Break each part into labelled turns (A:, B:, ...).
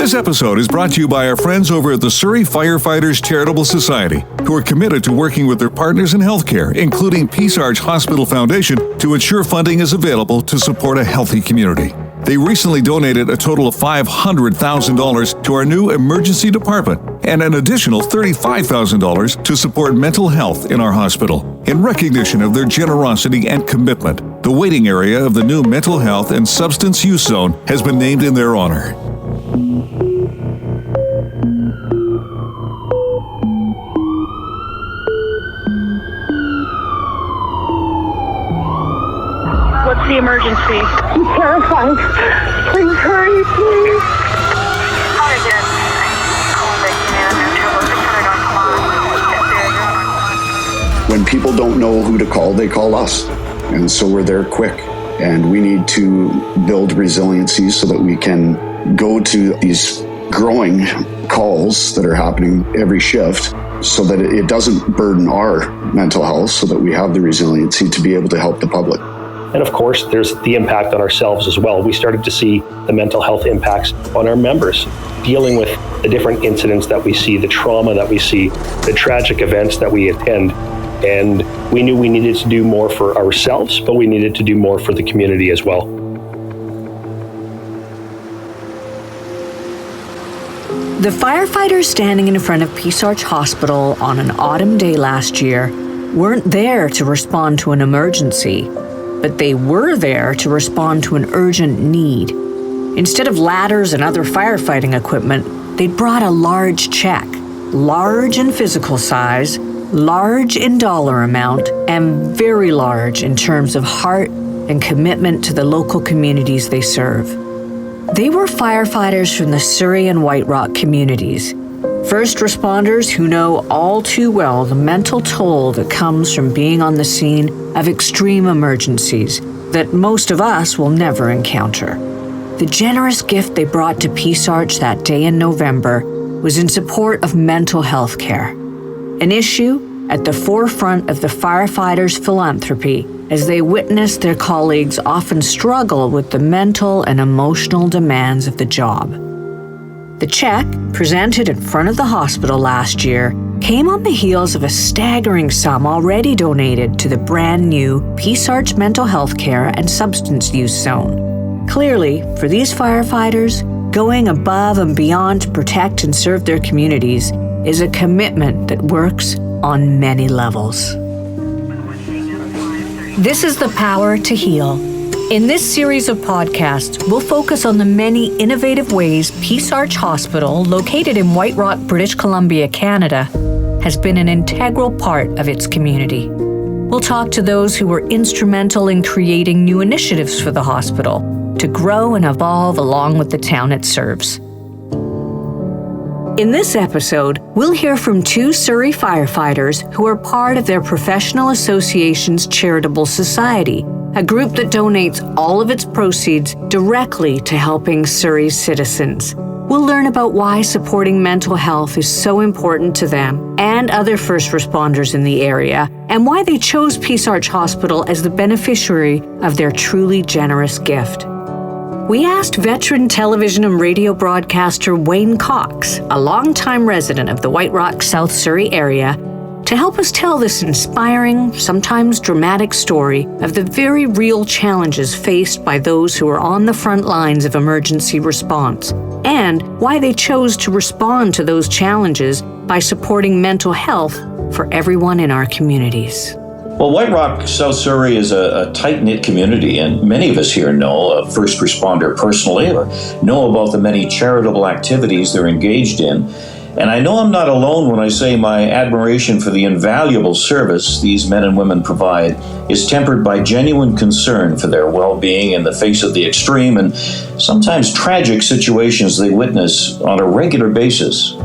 A: This episode is brought to you by our friends over at the Surrey Firefighters Charitable Society, who are committed to working with their partners in healthcare, including Peace Arch Hospital Foundation, to ensure funding is available to support a healthy community. They recently donated a total of $500,000 to our new emergency department and an additional $35,000 to support mental health in our hospital. In recognition of their generosity and commitment, the waiting area of the new mental health and substance use zone has been named in their honor.
B: What's the emergency?
C: I'm terrified. Please hurry, please.
D: When people don't know who to call, they call us. And so we're there quick. And we need to build resiliency so that we can go to these growing calls that are happening every shift so that it doesn't burden our mental health, so that we have the resiliency to be able to help the public.
E: And of course, there's the impact on ourselves as well. We started to see the mental health impacts on our members, dealing with the different incidents that we see, the trauma that we see, the tragic events that we attend. And we knew we needed to do more for ourselves, but we needed to do more for the community as well.
F: The firefighters standing in front of Peace Arch Hospital on an autumn day last year weren't there to respond to an emergency, but they were there to respond to an urgent need. Instead of ladders and other firefighting equipment, they'd brought a large check, large in physical size, large in dollar amount, and very large in terms of heart and commitment to the local communities they serve. They were firefighters from the Surrey and White Rock communities, first responders who know all too well the mental toll that comes from being on the scene of extreme emergencies that most of us will never encounter. The generous gift they brought to Peace Arch that day in November was in support of mental health care, an issue at the forefront of the firefighters' philanthropy as they witnessed their colleagues often struggle with the mental and emotional demands of the job. The check, presented in front of the hospital last year, came on the heels of a staggering sum already donated to the brand new Peace Arch Mental Health Care and Substance Use Zone. Clearly, for these firefighters, going above and beyond to protect and serve their communities is a commitment that works on many levels. This is The Power to Heal. In this series of podcasts, we'll focus on the many innovative ways Peace Arch Hospital, located in White Rock, British Columbia, Canada, has been an integral part of its community. We'll talk to those who were instrumental in creating new initiatives for the hospital to grow and evolve along with the town it serves. In this episode, we'll hear from two Surrey firefighters who are part of their professional association's charitable society, a group that donates all of its proceeds directly to helping Surrey's citizens. We'll learn about why supporting mental health is so important to them and other first responders in the area, and why they chose Peace Arch Hospital as the beneficiary of their truly generous gift. We asked veteran television and radio broadcaster Wayne Cox, a longtime resident of the White Rock, South Surrey area, to help us tell this inspiring, sometimes dramatic story of the very real challenges faced by those who are on the front lines of emergency response, and why they chose to respond to those challenges by supporting mental health for everyone in our communities.
G: Well, White Rock, South Surrey is a tight-knit community, and many of us here know a first responder personally or know about the many charitable activities they're engaged in. And I know I'm not alone when I say my admiration for the invaluable service these men and women provide is tempered by genuine concern for their well-being in the face of the extreme and sometimes tragic situations they witness on a regular basis.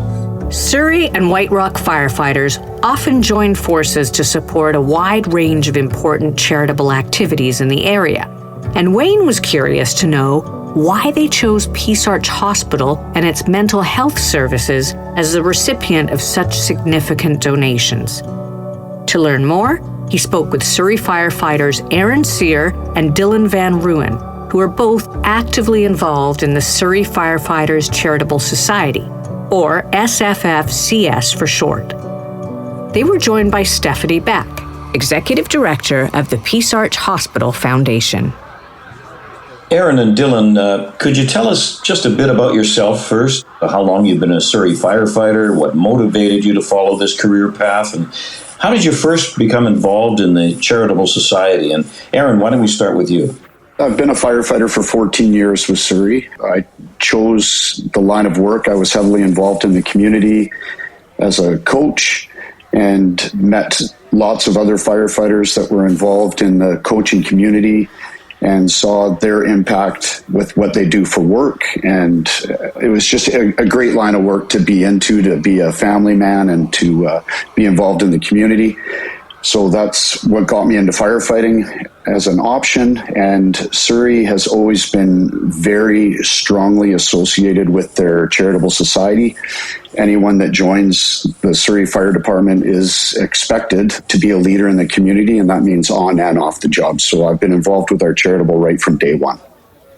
F: Surrey and White Rock firefighters often join forces to support a wide range of important charitable activities in the area. And Wayne was curious to know why they chose Peace Arch Hospital and its mental health services as the recipient of such significant donations. To learn more, he spoke with Surrey firefighters Aaron Sear and Dylan Van Ruin, who are both actively involved in the Surrey Firefighters Charitable Society, or SFFCS for short. They were joined by Stephanie Beck, Executive Director of the Peace Arch Hospital Foundation.
G: Aaron and Dylan, could you tell us just a bit about yourself first? How long you've been a Surrey firefighter, what motivated you to follow this career path, and how did you first become involved in the Charitable Society? And Aaron, why don't we start with you?
D: I've been a firefighter for 14 years with Surrey. I chose the line of work. I was heavily involved in the community as a coach and met lots of other firefighters that were involved in the coaching community and saw their impact with what they do for work. And it was just a great line of work to be into, to be a family man and to be involved in the community. So that's what got me into firefighting as an option. And Surrey has always been very strongly associated with their charitable society. Anyone that joins the Surrey Fire Department is expected to be a leader in the community, and that means on and off the job. So I've been involved with our charitable right from day one.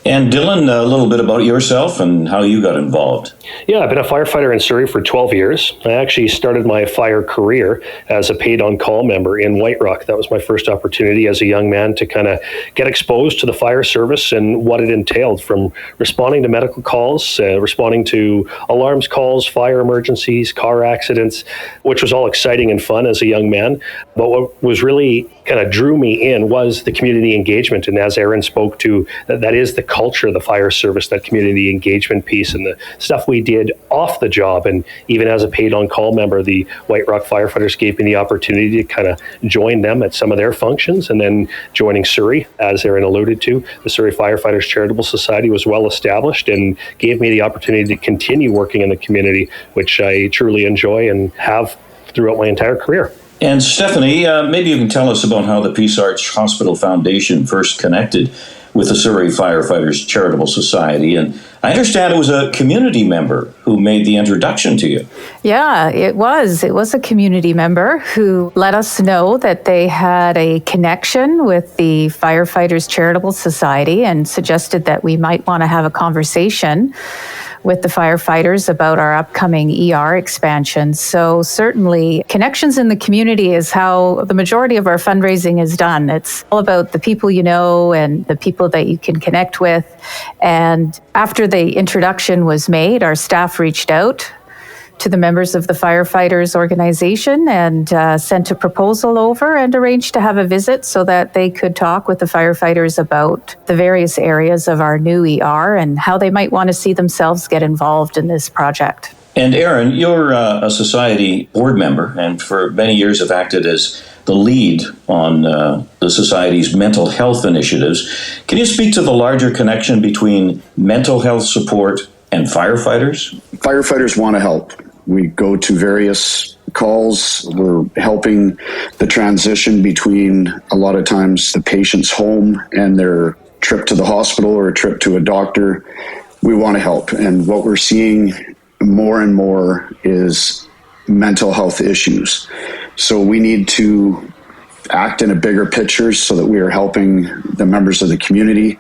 G: And Dylan, a little bit about yourself and how you got involved.
E: Yeah, I've been a firefighter in Surrey for 12 years. I actually started my fire career as a paid-on-call member in White Rock. That was my first opportunity as a young man to kind of get exposed to the fire service and what it entailed, from responding to medical calls, responding to alarms calls, fire emergencies, car accidents, which was all exciting and fun as a young man. But what was really kind of drew me in was the community engagement. And as Aaron spoke to, that is the culture of the fire service, that community engagement piece and the stuff we did off the job. And even as a paid on call member, the White Rock firefighters gave me the opportunity to kind of join them at some of their functions. And then joining Surrey, as Aaron alluded to, the Surrey Firefighters Charitable Society was well established and gave me the opportunity to continue working in the community, which I truly enjoy and have throughout my entire career.
G: And Stephanie, maybe you can tell us about how the Peace Arch Hospital Foundation first connected with the Surrey Firefighters Charitable Society. And I understand it was a community member who made the introduction to you.
H: Yeah, it was. It was a community member who let us know that they had a connection with the Firefighters Charitable Society and suggested that we might want to have a conversation with the firefighters about our upcoming ER expansion. So certainly connections in the community is how the majority of our fundraising is done. It's all about the people you know and the people that you can connect with. And after the introduction was made, our staff reached out to the members of the firefighters organization and sent a proposal over and arranged to have a visit so that they could talk with the firefighters about the various areas of our new ER and how they might want to see themselves get involved in this project.
G: And Aaron, you're a society board member and for many years have acted as the lead on the society's mental health initiatives. Can you speak to the larger connection between mental health support and firefighters?
D: Firefighters want to help. We go to various calls. We're helping the transition between, a lot of times, the patient's home and their trip to the hospital or a trip to a doctor. We want to help. And what we're seeing more and more is mental health issues. So we need to act in a bigger picture so that we are helping the members of the community.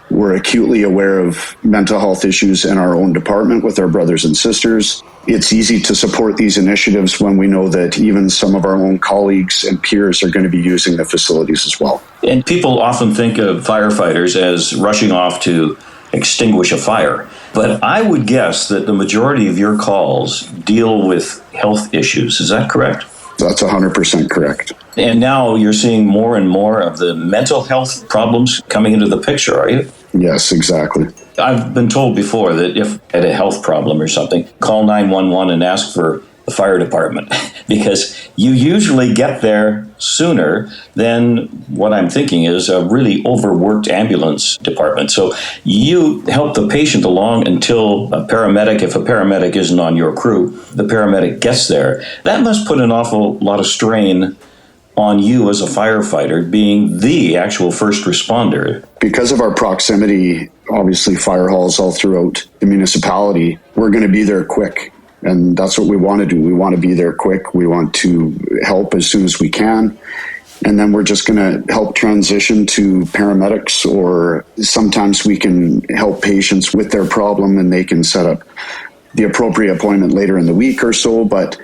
D: We're acutely aware of mental health issues in our own department with our brothers and sisters. It's easy to support these initiatives when we know that even some of our own colleagues and peers are going to be using the facilities as well.
G: And people often think of firefighters as rushing off to extinguish a fire. But I would guess that the majority of your calls deal with health issues. Is that correct?
D: That's 100% correct.
G: And now you're seeing more and more of the mental health problems coming into the picture, are you?
D: Yes, exactly.
G: I've been told before that if you had a health problem or something, call 911 and ask for the fire department because you usually get there sooner than what I'm thinking is a really overworked ambulance department. So you help the patient along until a paramedic, if a paramedic isn't on your crew, the paramedic gets there. That must put an awful lot of strain on you as a firefighter being the actual first responder.
D: Because of our proximity, obviously fire halls all throughout the municipality, we're going to be there quick. And that's what we want to do. We want to be there quick. We want to help as soon as we can. and then we're just going to help transition to paramedics, or sometimes we can help patients with their problem and they can set up the appropriate appointment later in the week or so. But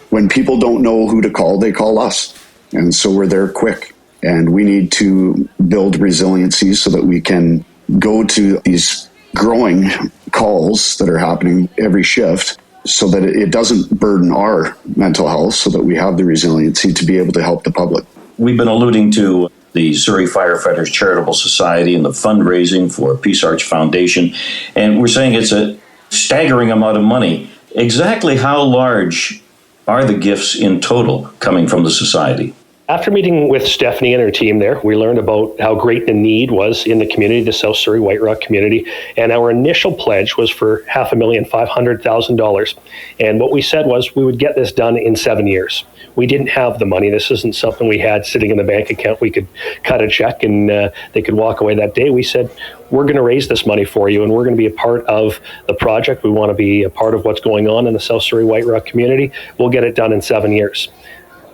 D: when people don't know who to call, they call us. And so we're there quick. And we need to build resiliency so that we can go to these growing calls that are happening every shift, so that it doesn't burden our mental health, so that we have the resiliency to be able to help the public.
G: We've been alluding to the Surrey Firefighters Charitable Society and the fundraising for Peace Arch Foundation, and we're saying it's a staggering amount of money. Exactly how large are the gifts in total coming from the society?
E: After meeting with Stephanie and her team there, we learned about how great the need was in the community, the South Surrey White Rock community, and our initial pledge was for $550,000. And what we said was we would get this done in 7 years. We didn't have the money. This isn't something we had sitting in the bank account. We could cut a check and they could walk away that day. We said, we're going to raise this money for you, and we're going to be a part of the project. We want to be a part of what's going on in the South Surrey White Rock community. We'll get it done in 7 years.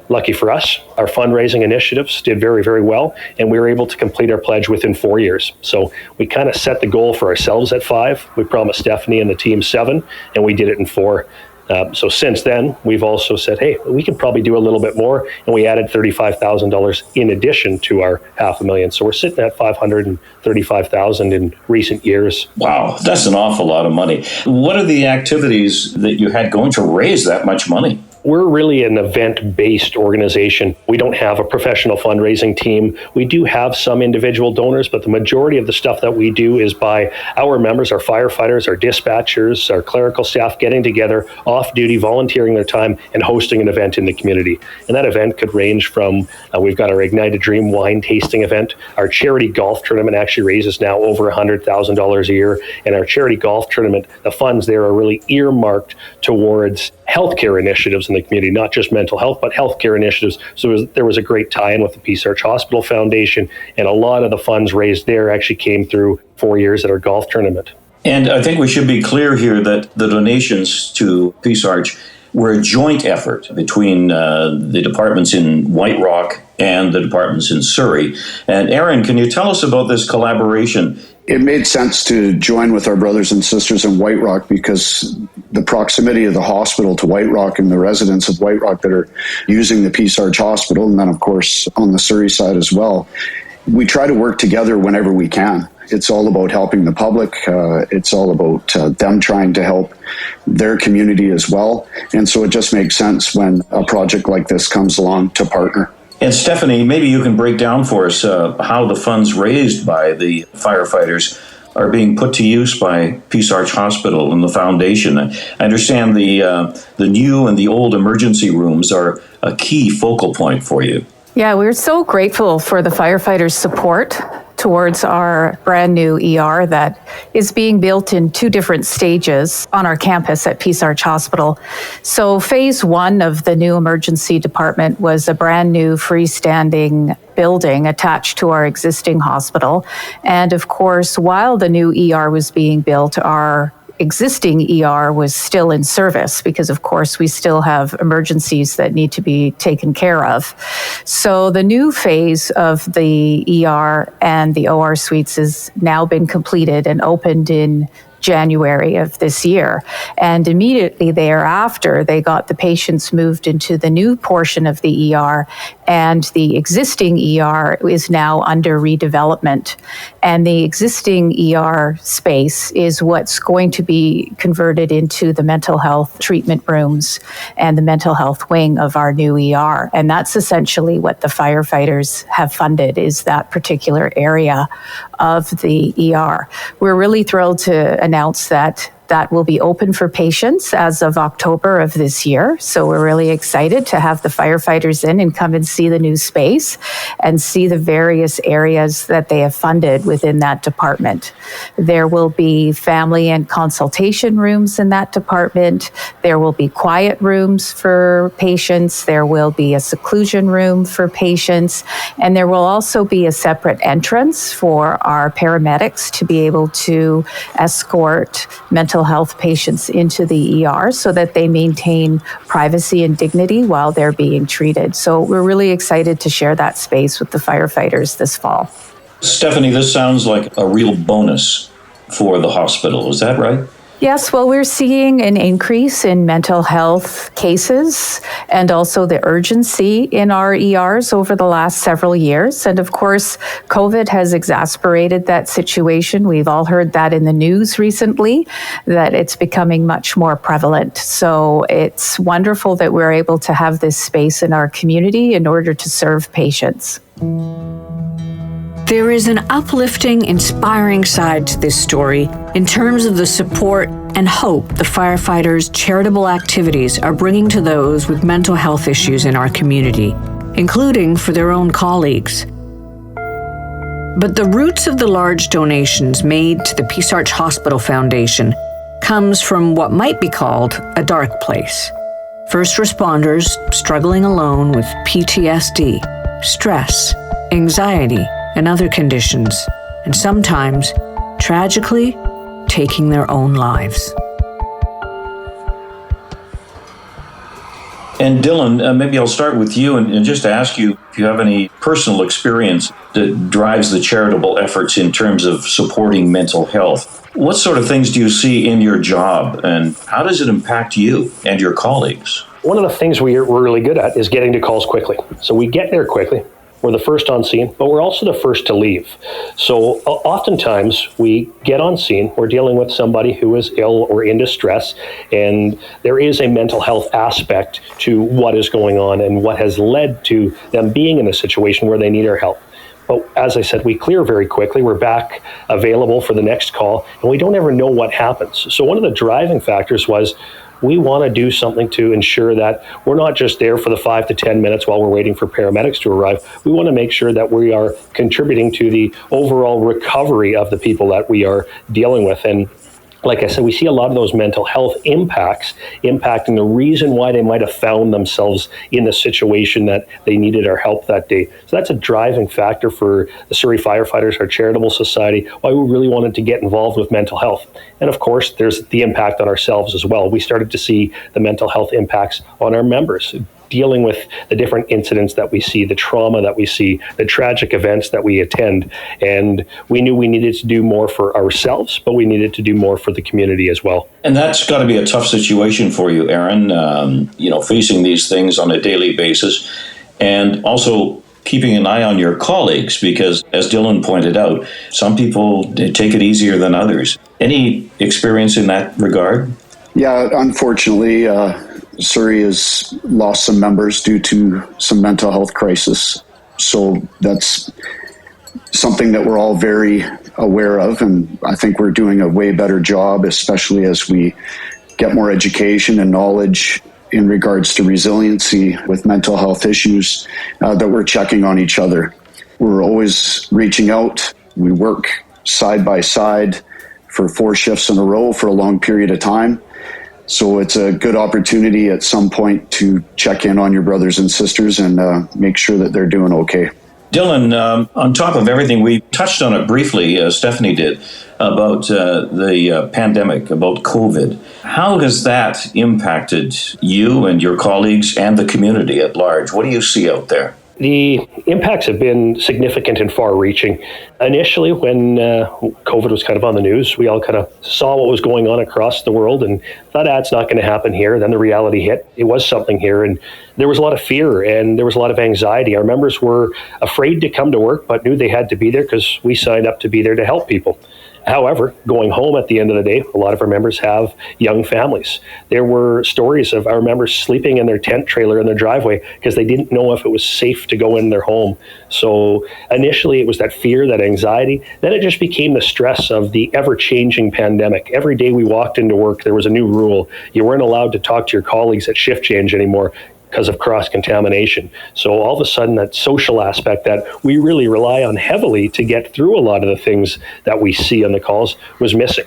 E: Lucky for us, our fundraising initiatives did very, very well, and we were able to complete our pledge within 4 years. So we kind of set the goal for ourselves at 5. We promised Stephanie and the team 7, and we did it in 4. So since then, we've also said, hey, we can probably do a little bit more, and we added $35,000 in addition to our $500,000. So we're sitting at $535,000 in recent years.
G: Wow, that's an awful lot of money. What are the activities that you had going to raise that much money?
E: We're really an event-based organization. We don't have a professional fundraising team. We do have some individual donors, but the majority of the stuff that we do is by our members, our firefighters, our dispatchers, our clerical staff getting together off-duty, volunteering their time, and hosting an event in the community. And that event could range from, we've got our Ignite a Dream wine tasting event. Our charity golf tournament actually raises now over $100,000 a year. And our charity golf tournament, the funds there are really earmarked towards healthcare initiatives in the community, not just mental health, but healthcare initiatives. So there was a great tie-in with the Peace Arch Hospital Foundation, and a lot of the funds raised there actually came through 4 years at our golf tournament.
G: And I think we should be clear here that the donations to Peace Arch were a joint effort between the departments in White Rock and the departments in Surrey. And Aaron, can you tell us about this collaboration?
D: It made sense to join with our brothers and sisters in White Rock because the proximity of the hospital to White Rock and the residents of White Rock that are using the Peace Arch Hospital, and then of course on the Surrey side as well, we try to work together whenever we can. It's all about helping the public. It's all about them trying to help their community as well. And so it just makes sense when a project like this comes along to partner.
G: And Stephanie, maybe you can break down for us how the funds raised by the firefighters are being put to use by Peace Arch Hospital and the foundation. I understand the new and the old emergency rooms are a key focal point for you.
H: Yeah, we're so grateful for the firefighters' support towards our brand new ER that is being built in 2 different stages on our campus at Peace Arch Hospital. So phase 1 of the new emergency department was a brand new freestanding building attached to our existing hospital. And of course, while the new ER was being built, our existing ER was still in service because, of course, we still have emergencies that need to be taken care of. So the new phase of the ER and the OR suites has now been completed and opened in January of this year. And immediately thereafter, they got the patients moved into the new portion of the ER, and the existing ER is now under redevelopment. And the existing ER space is what's going to be converted into the mental health treatment rooms and the mental health wing of our new ER. And that's essentially what the firefighters have funded, is that particular area of the ER. We're really thrilled to announce that will be open for patients as of October of this year. So we're really excited to have the firefighters in and come and see the new space and see the various areas that they have funded within that department. There will be family and consultation rooms in that department. There will be quiet rooms for patients. There will be a seclusion room for patients. And there will also be a separate entrance for our paramedics to be able to escort mental mental health patients into the ER so that they maintain privacy and dignity while they're being treated. So we're really excited to share that space with the firefighters this fall.
G: Stephanie, this sounds like a real bonus for the hospital. Is that right?
H: Yes, well, we're seeing an increase in mental health cases and also the urgency in our ERs over the last several years. And of course, COVID has exacerbated that situation. We've all heard that in the news recently, that it's becoming much more prevalent. So it's wonderful that we're able to have this space in our community in order to serve patients.
F: There is an uplifting, inspiring side to this story in terms of the support and hope the firefighters' charitable activities are bringing to those with mental health issues in our community, including for their own colleagues. But the roots of the large donations made to the Peace Arch Hospital Foundation comes from what might be called a dark place. First responders struggling alone with PTSD, stress, anxiety, and other conditions, and sometimes, tragically, taking their own lives.
G: And Dylan, maybe I'll start with you and just ask you if you have any personal experience that drives the charitable efforts in terms of supporting mental health. What sort of things do you see in your job, and how does it impact you and your colleagues?
E: One of the things we're really good at is getting to calls quickly. So we get there quickly. We're the first on scene, but we're also the first to leave. So oftentimes we get on scene, we're dealing with somebody who is ill or in distress, and there is a mental health aspect to what is going on and what has led to them being in a situation where they need our help. But as I said, we clear very quickly. We're back available for the next call, and we don't ever know what happens. So one of the driving factors was we want to do something to ensure that we're not just there for the 5 to 10 minutes while we're waiting for paramedics to arrive. We want to make sure that we are contributing to the overall recovery of the people that we are dealing with. And like I said, we see a lot of those mental health impacts impacting the reason why they might have found themselves in the situation that they needed our help that day. So that's a driving factor for the Surrey Firefighters, our charitable society, why we really wanted to get involved with mental health. And of course, there's the impact on ourselves as well. We started to see the mental health impacts on our members, dealing with the different incidents that we see, the trauma that we see, the tragic events that we attend. And we knew we needed to do more for ourselves, but we needed to do more for the community as well.
G: And that's got to be a tough situation for you, Aaron, facing these things on a daily basis, and also keeping an eye on your colleagues, because as Dylan pointed out, some people take it easier than others. Any experience in that regard?
D: Yeah, unfortunately, Surrey has lost some members due to some mental health crisis. So that's something that we're all very aware of, and I think we're doing a way better job, especially as we get more education and knowledge in regards to resiliency with mental health issues, that we're checking on each other. We're always reaching out. We work side by side for 4 shifts in a row for a long period of time. So it's a good opportunity at some point to check in on your brothers and sisters and make sure that they're doing okay.
G: Dylan, on top of everything, we touched on it briefly, Stephanie did, about the pandemic, about COVID. How has that impacted you and your colleagues and the community at large? What do you see out there?
E: The impacts have been significant and far-reaching. Initially, when COVID was kind of on the news, we all kind of saw what was going on across the world and thought, it's not going to happen here. Then the reality hit. It was something here, and there was a lot of fear and there was a lot of anxiety. Our members were afraid to come to work, but knew they had to be there because we signed up to be there to help people. However, going home at the end of the day, a lot of our members have young families. There were stories of our members sleeping in their tent trailer in their driveway because they didn't know if it was safe to go in their home. So initially it was that fear, that anxiety. Then it just became the stress of the ever-changing pandemic. Every day we walked into work, there was a new rule. You weren't allowed to talk to your colleagues at shift change anymore because of cross-contamination. So all of a sudden, that social aspect that we really rely on heavily to get through a lot of the things that we see on the calls was missing.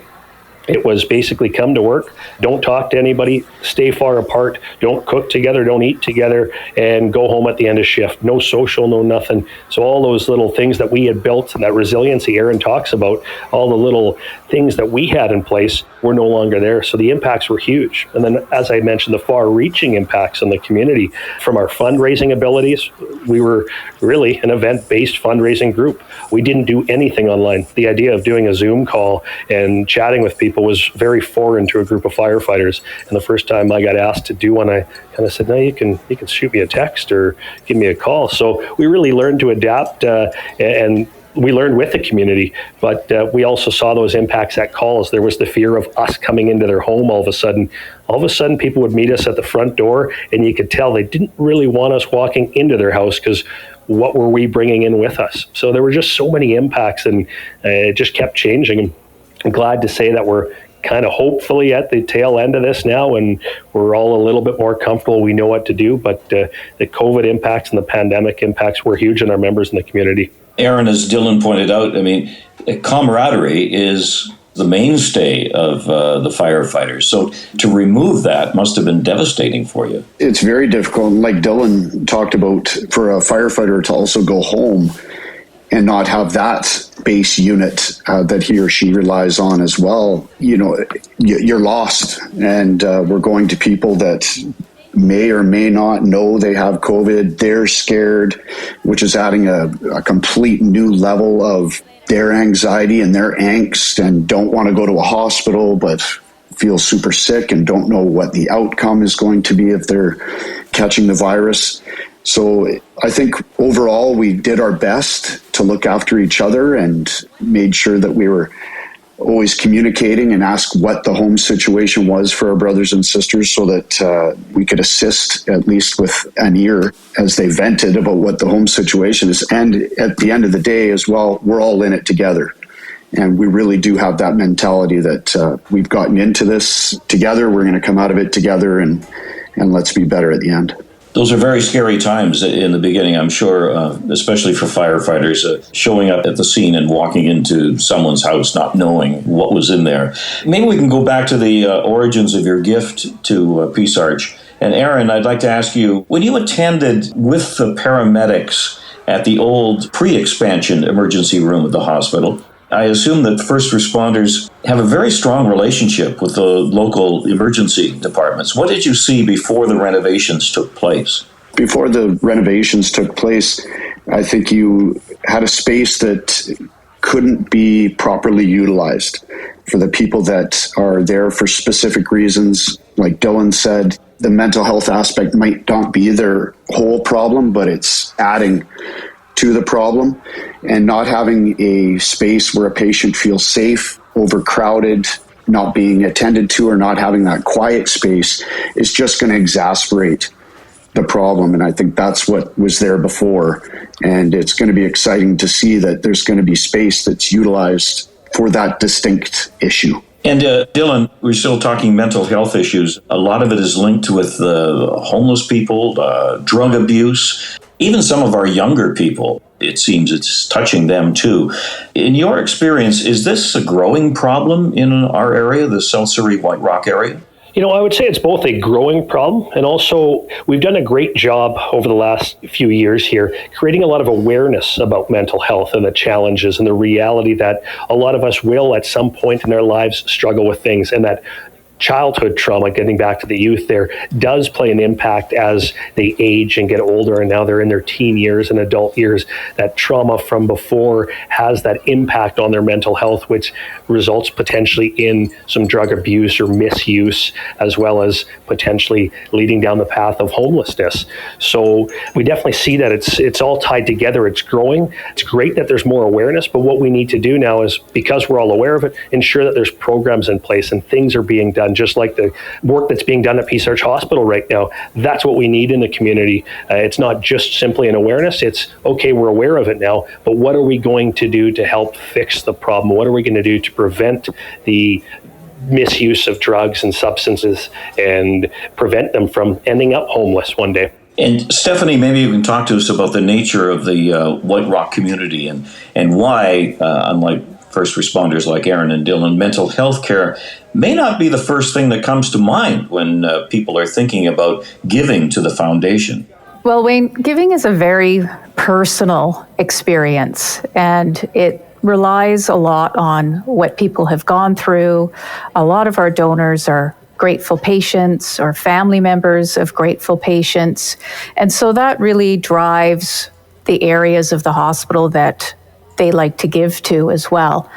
E: It was basically come to work, don't talk to anybody, stay far apart, don't cook together, don't eat together, and go home at the end of shift. No social, no nothing. So all those little things that we had built and that resiliency Aaron talks about, all the little things that we had in place were no longer there. So the impacts were huge. And then, as I mentioned, the far-reaching impacts on the community from our fundraising abilities. We were really an event-based fundraising group. We didn't do anything online. The idea of doing a Zoom call and chatting with people was very foreign to a group of firefighters. And the first time I got asked to do one, I kind of said, no, you can shoot me a text or give me a call. So we really learned to adapt and we learned with the community, but we also saw those impacts at calls. There was the fear of us coming into their home all of a sudden. All of a sudden, people would meet us at the front door, and you could tell they didn't really want us walking into their house because what were we bringing in with us? So there were just so many impacts, and it just kept changing. And I'm glad to say that we're kind of hopefully at the tail end of this now, and we're all a little bit more comfortable. We know what to do, but the COVID impacts and the pandemic impacts were huge on our members in the community.
G: Aaron, as Dylan pointed out, I mean, camaraderie is the mainstay of the firefighters. So to remove that must have been devastating for you.
D: It's very difficult. Like Dylan talked about, for a firefighter to also go home and not have that base unit that he or she relies on as well, you're lost. And we're going to people that may or may not know they have COVID. They're scared, which is adding a complete new level of their anxiety and their angst, and don't want to go to a hospital but feel super sick and don't know what the outcome is going to be if they're catching the virus. So I think overall we did our best to look after each other and made sure that we were always communicating and ask what the home situation was for our brothers and sisters so that we could assist at least with an ear as they vented about what the home situation is. And at the end of the day as well, we're all in it together. And we really do have that mentality that we've gotten into this together. We're going to come out of it together and let's be better at the end.
G: Those are very scary times in the beginning, I'm sure, especially for firefighters, showing up at the scene and walking into someone's house not knowing what was in there. Maybe we can go back to the origins of your gift to Peace Arch. And Aaron, I'd like to ask you, when you attended with the paramedics at the old pre-expansion emergency room at the hospital, I assume that first responders have a very strong relationship with the local emergency departments. What did you see before the renovations took place?
D: Before the renovations took place, I think you had a space that couldn't be properly utilized for the people that are there for specific reasons. Like Dylan said, the mental health aspect might not be their whole problem, but it's adding to the problem, and not having a space where a patient feels safe, overcrowded, not being attended to, or not having that quiet space is just going to exacerbate the problem. And I think that's what was there before. And it's going to be exciting to see that there's going to be space that's utilized for that distinct issue.
G: And Dylan, we're still talking mental health issues. A lot of it is linked with homeless people, drug abuse. Even some of our younger people, it seems it's touching them too. In your experience, is this a growing problem in our area, the South Surrey White Rock area?
E: I would say it's both a growing problem, and also we've done a great job over the last few years here creating a lot of awareness about mental health and the challenges and the reality that a lot of us will at some point in their lives struggle with things, and that childhood trauma, getting back to the youth there, does play an impact as they age and get older, and now they're in their teen years and adult years. That trauma from before has that impact on their mental health, which results potentially in some drug abuse or misuse, as well as potentially leading down the path of homelessness. So we definitely see that it's all tied together. It's growing. It's great that there's more awareness, but what we need to do now is, because we're all aware of it, ensure that there's programs in place and things are being done, just like the work that's being done at Peace Arch Hospital right now. That's what we need in the community. It's not just simply an awareness. It's, okay, we're aware of it now, but what are we going to do to help fix the problem? What are we going to do to prevent the misuse of drugs and substances and prevent them from ending up homeless one day?
G: And Stephanie, maybe you can talk to us about the nature of the White Rock community and why, unlike first responders like Aaron and Dylan, mental health care may not be the first thing that comes to mind when people are thinking about giving to the foundation.
H: Well, Wayne, giving is a very personal experience, and it relies a lot on what people have gone through. A lot of our donors are grateful patients or family members of grateful patients. And so that really drives the areas of the hospital that they like to give to as well.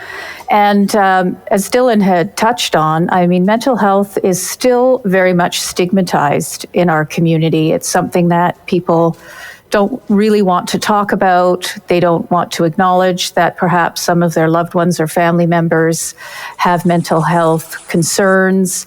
H: And as Dylan had touched on, I mean, mental health is still very much stigmatized in our community. It's something that people don't really want to talk about. They don't want to acknowledge that perhaps some of their loved ones or family members have mental health concerns.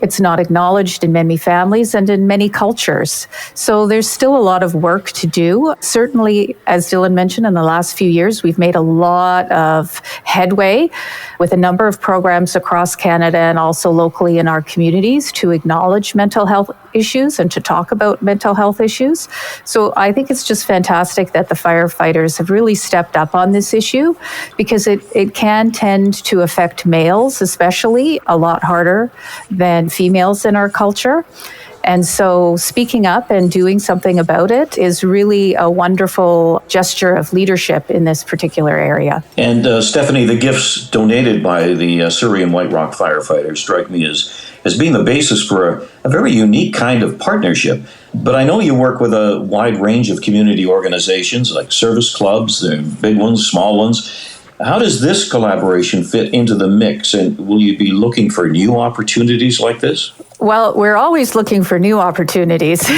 H: It's not acknowledged in many families and in many cultures. So there's still a lot of work to do. Certainly, as Dylan mentioned, in the last few years, we've made a lot of headway with a number of programs across Canada and also locally in our communities to acknowledge mental health issues and to talk about mental health issues. So I think it's just fantastic that the firefighters have really stepped up on this issue, because it can tend to affect males, especially, a lot harder than females in our culture. And so speaking up and doing something about it is really a wonderful gesture of leadership in this particular area.
G: And Stephanie, the gifts donated by the Surrey and White Rock firefighters strike me as being the basis for a very unique kind of partnership. But I know you work with a wide range of community organizations like service clubs, the big ones, small ones. How does this collaboration fit into the mix, and will you be looking for new opportunities like this?
H: Well, we're always looking for new opportunities,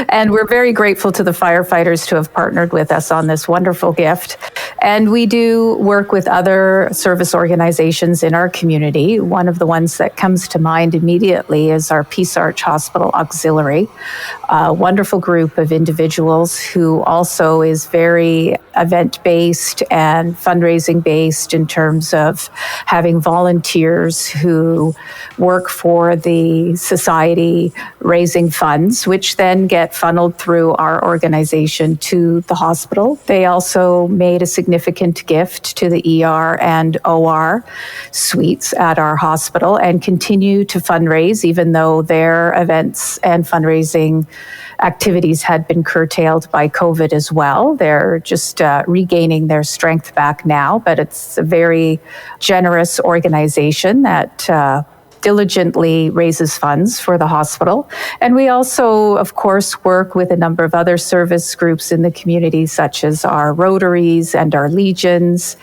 H: and we're very grateful to the firefighters to have partnered with us on this wonderful gift. And we do work with other service organizations in our community. One of the ones that comes to mind immediately is our Peace Arch Hospital Auxiliary, a wonderful group of individuals who also is very event-based and fundraising-based in terms of having volunteers who work for the society raising funds, which then get funneled through our organization to the hospital. They also made a significant gift to the ER and OR suites at our hospital and continue to fundraise, even though their events and fundraising activities had been curtailed by COVID as well. They're just regaining their strength back now, but it's a very generous organization that diligently raises funds for the hospital. And we also, of course, work with a number of other service groups in the community, such as our Rotaries and our Legions.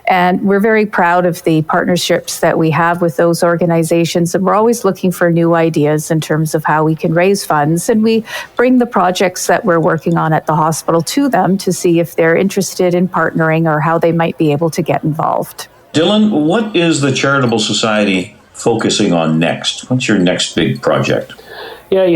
H: And we're very proud of the partnerships that we have with those organizations. And we're always looking for new ideas in terms of how we can raise funds. And we bring the projects that we're working on at the hospital to them to see if they're interested in partnering or how they might be able to get involved.
G: Dylan, what is the Charitable Society focusing on next? What's your next big project?
E: Yeah,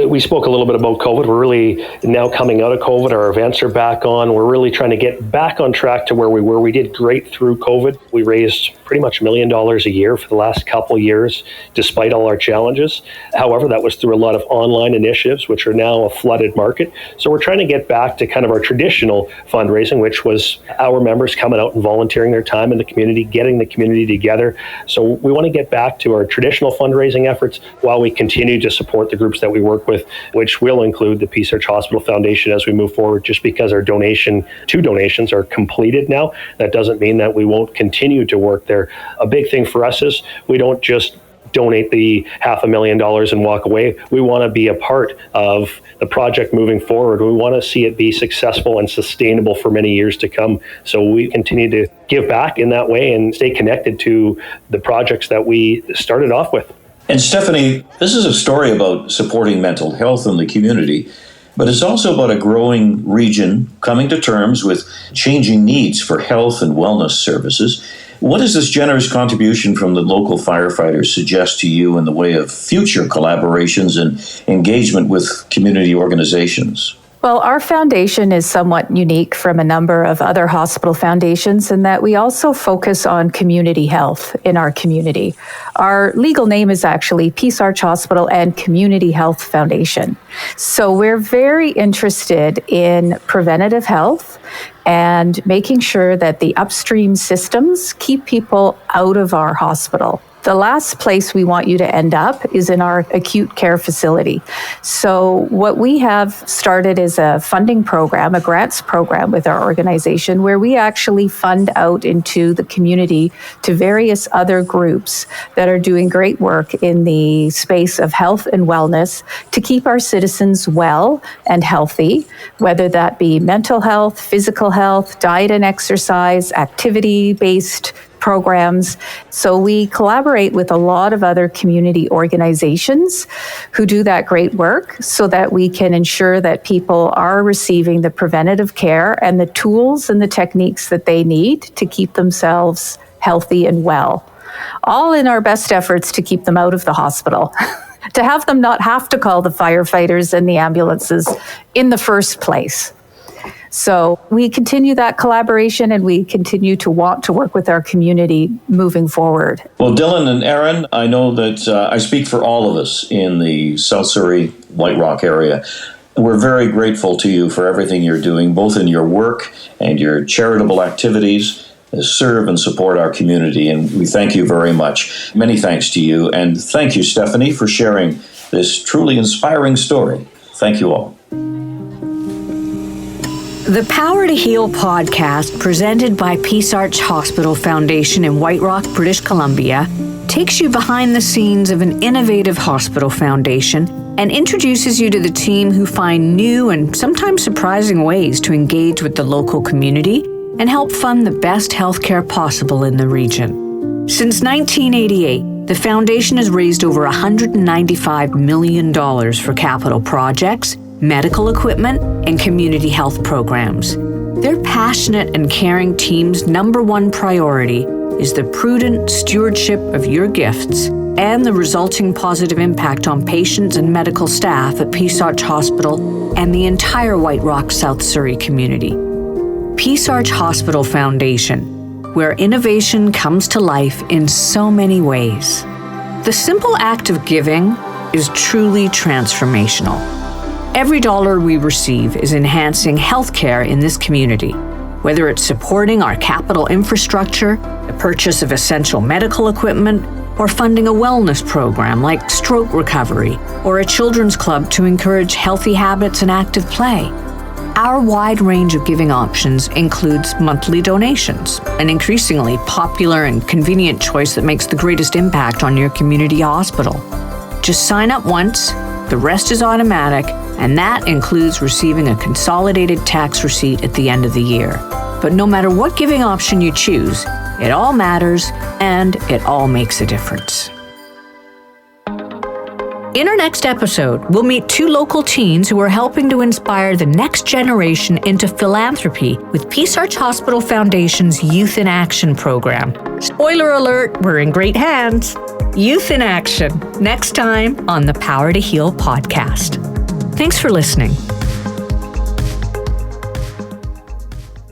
E: we spoke a little bit about COVID. We're really now coming out of COVID. Our events are back on. We're really trying to get back on track to where we were. We did great through COVID. We raised pretty much $1 million a year for the last couple years, despite all our challenges. However, that was through a lot of online initiatives, which are now a flooded market. So we're trying to get back to kind of our traditional fundraising, which was our members coming out and volunteering their time in the community, getting the community together. So we want to get back to our traditional fundraising efforts while we continue to support the groups that we work with, which will include the Peace Arch Hospital Foundation as we move forward. Just because our two donations are completed now, that doesn't mean that we won't continue to work there. A big thing for us is we don't just donate the $500,000 and walk away. We want to be a part of the project moving forward. We want to see it be successful and sustainable for many years to come. So we continue to give back in that way and stay connected to the projects that we started off with.
G: And Stephanie, this is a story about supporting mental health in the community, but it's also about a growing region coming to terms with changing needs for health and wellness services. What does this generous contribution from the local firefighters suggest to you in the way of future collaborations and engagement with community organizations?
H: Well, our foundation is somewhat unique from a number of other hospital foundations in that we also focus on community health in our community. Our legal name is actually Peace Arch Hospital and Community Health Foundation. So we're very interested in preventative health and making sure that the upstream systems keep people out of our hospital. The last place we want you to end up is in our acute care facility. So what we have started is a funding program, a grants program with our organization, where we actually fund out into the community to various other groups that are doing great work in the space of health and wellness to keep our citizens well and healthy, whether that be mental health, physical health, diet and exercise, activity-based programs. So we collaborate with a lot of other community organizations who do that great work so that we can ensure that people are receiving the preventative care and the tools and the techniques that they need to keep themselves healthy and well. All in our best efforts to keep them out of the hospital, to have them not have to call the firefighters and the ambulances in the first place. So we continue that collaboration and we continue to want to work with our community moving forward.
G: Well, Dylan and Erin, I know that I speak for all of us in the South Surrey, White Rock area. We're very grateful to you for everything you're doing, both in your work and your charitable activities. Serve and support our community, and we thank you very much. Many thanks to you, and thank you, Stephanie, for sharing this truly inspiring story. Thank you all.
F: The Power to Heal podcast, presented by Peace Arch Hospital Foundation in White Rock, British Columbia, takes you behind the scenes of an innovative hospital foundation and introduces you to the team who find new and sometimes surprising ways to engage with the local community and help fund the best healthcare possible in the region. Since 1988, the foundation has raised over $195 million for capital projects, medical equipment, and community health programs. Their passionate and caring team's number one priority is the prudent stewardship of your gifts and the resulting positive impact on patients and medical staff at Peace Arch Hospital and the entire White Rock South Surrey community. Peace Arch Hospital Foundation, where innovation comes to life in so many ways. The simple act of giving is truly transformational. Every dollar we receive is enhancing healthcare in this community, whether it's supporting our capital infrastructure, the purchase of essential medical equipment, or funding a wellness program like stroke recovery, or a children's club to encourage healthy habits and active play. Our wide range of giving options includes monthly donations, an increasingly popular and convenient choice that makes the greatest impact on your community hospital. Just sign up once, the rest is automatic, and that includes receiving a consolidated tax receipt at the end of the year. But no matter what giving option you choose, it all matters and it all makes a difference. In our next episode, we'll meet two local teens who are helping to inspire the next generation into philanthropy with Peace Arch Hospital Foundation's Youth in Action program. Spoiler alert, we're in great hands. Youth in Action, next time on the Power to Heal podcast. Thanks for listening.